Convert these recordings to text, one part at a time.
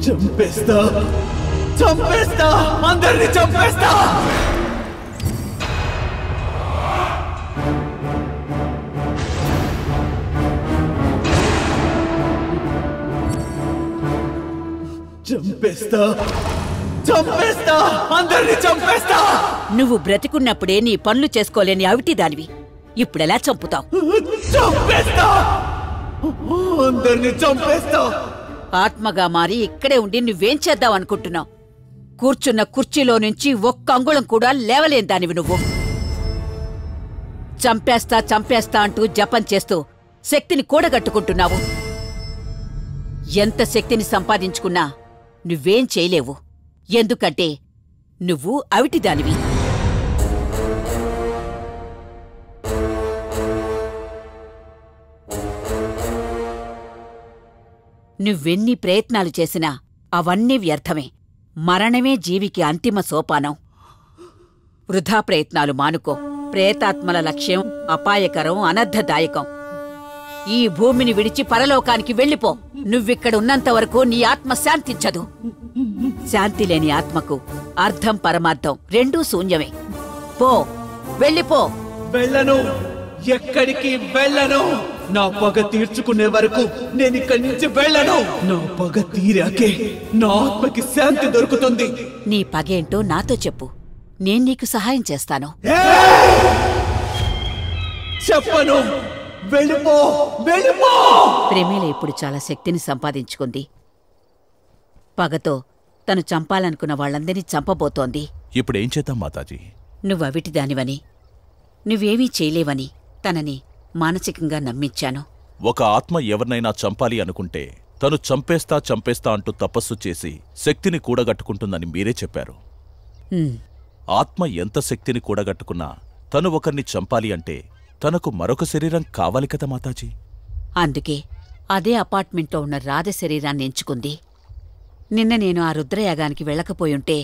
చంపేస్తా చంపేస్తా అందరిని చంపేస్తా. చంపేస్తా చంపేస్తా అందరిని చంపేస్తా. నువ్వు బ్రతికున్నప్పుడే నీ పనులు చేసుకోలేని అవిటి దానివి ఇప్పుడెలా చంపుతావు? చంపేస్తా అందరిని చంపేస్తా. ఆత్మగా మారి ఇక్కడే ఉండి నువ్వేం చేద్దావనుకుంటున్నావు? కూర్చున్న కుర్చీలో నుంచి ఒక్క అంగుళం కూడా లేవలేని దానివి నువ్వు. చంపేస్తా చంపేస్తా అంటూ జపం చేస్తూ శక్తిని కూడగట్టుకుంటున్నావు. ఎంత శక్తిని సంపాదించుకున్నా నువ్వేం చేయలేవు. ఎందుకంటే నువ్వు అవిటిదానివి. నువ్వెన్ని ప్రయత్నాలు చేసినా అవన్నీ వ్యర్థమే. మరణమే జీవికి అంతిమ సోపానం. వృధా ప్రయత్నాలు మానుకో. ప్రేతాత్మల లక్ష్యం అపాయకరం, అనర్థదాయకం. ఈ భూమిని విడిచి పరలోకానికి వెళ్ళిపో. నువ్విక్కడున్నంతవరకు నీ ఆత్మ శాంతించదు. శాంతి లేని ఆత్మకు అర్థం పరమార్థం రెండూ శూన్యమే. పో, వెళ్ళిపో. వెళ్ళను, ఎక్కడికి వెళ్ళను. నా పగ తీర్చుకునే వరకు నేను ఇక్కడి నుంచి వెళ్ళను. నా పగ తీరాకే నా ఆత్మకి శాంతి దొరుకుతుంది. నీ పగేంటో నాతో చెప్పు, నేను నీకు సహాయం చేస్తాను. చెప్పను. వెళ్ళిపో, వెళ్ళిపో. ప్రేమేల ఇప్పుడు చాలా శక్తిని సంపాదించుకుంది. పగతో తను చంపాలనుకున్న వాళ్ళందరినీ చంపబోతోంది. ఇప్పుడేం చేద్దాం మాతాజీ? నువ్వవిటిదానివని, నువ్వేమీ చేయలేవని తనని మానసికంగా నమ్మించాను. ఒక ఆత్మ ఎవరినైనా చంపాలి అనుకుంటే తను చంపేస్తా చంపేస్తా అంటూ తపస్సు చేసి శక్తిని కూడగట్టుకుంటుందని మీరే చెప్పారు. ఆత్మ ఎంత శక్తిని కూడగట్టుకున్నా తను ఒకరిని చంపాలి అంటే తనకు మరొక శరీరం కావాలి కదా మాతాజీ? అందుకే అదే అపార్ట్మెంట్లో ఉన్న రాధ శరీరాన్ని ఎంచుకుంది. నిన్న నేను ఆ రుద్రయాగానికి వెళ్ళకపోయుంటే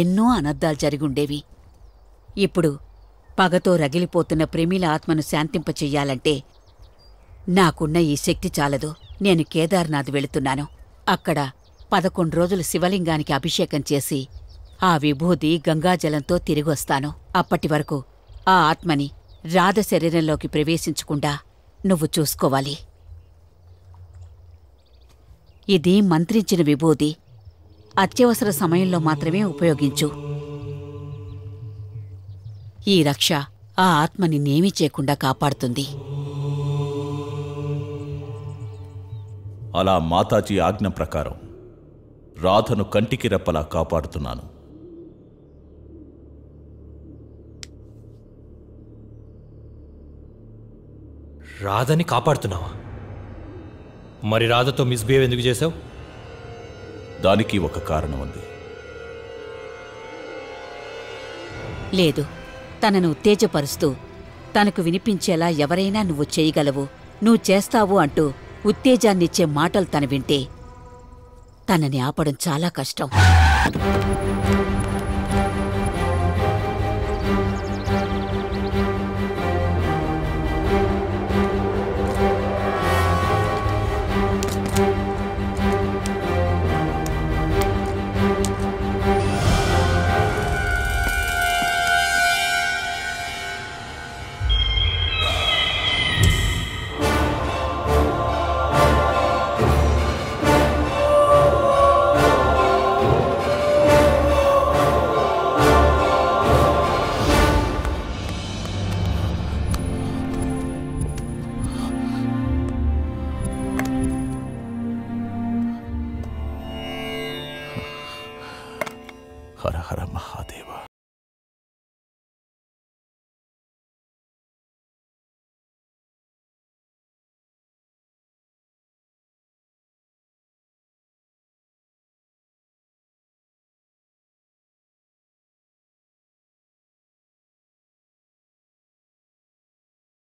ఎన్నో అనర్థాలు జరిగుండేవి. ఇప్పుడు పగతో రగిలిపోతున్న ప్రేమిల ఆత్మను శాంతింపచెయ్యాలంటే నాకున్న ఈ శక్తి చాలదు. నేను కేదార్నాథ్ వెళుతున్నాను. అక్కడ 11 రోజులు శివలింగానికి అభిషేకం చేసి ఆ విభూది గంగాజలంతో తిరిగొస్తాను. అప్పటి వరకు ఆ ఆత్మని రాధ శరీరంలోకి ప్రవేశించకుండా నువ్వు చూసుకోవాలి. ఇది మంత్రించిన విభూది. అత్యవసర సమయంలో మాత్రమే ఉపయోగించు. ఈ రక్ష ఆ ఆత్మని నేమీ చేయకుండా కాపాడుతుంది. అలా మాతాజీ ఆజ్ఞ ప్రకారం రాధను కంటికి రెప్పలా కాపాడుతున్నాను. రాధని కాపాడుతున్నావా? మరి రాధతో మిస్బిహేవ్ ఎందుకు చేశావు? దానికి ఒక కారణం ఉంది. లేదు, తనను ఉత్తేజపరుస్తూ తనకు వినిపించేలా ఎవరైనా నువ్వు చేయగలవు, నువ్వు చేస్తావు అంటూ ఉత్తేజాన్నిచ్చే మాటలు తను వింటే తనని ఆపడం చాలా కష్టం. హర హర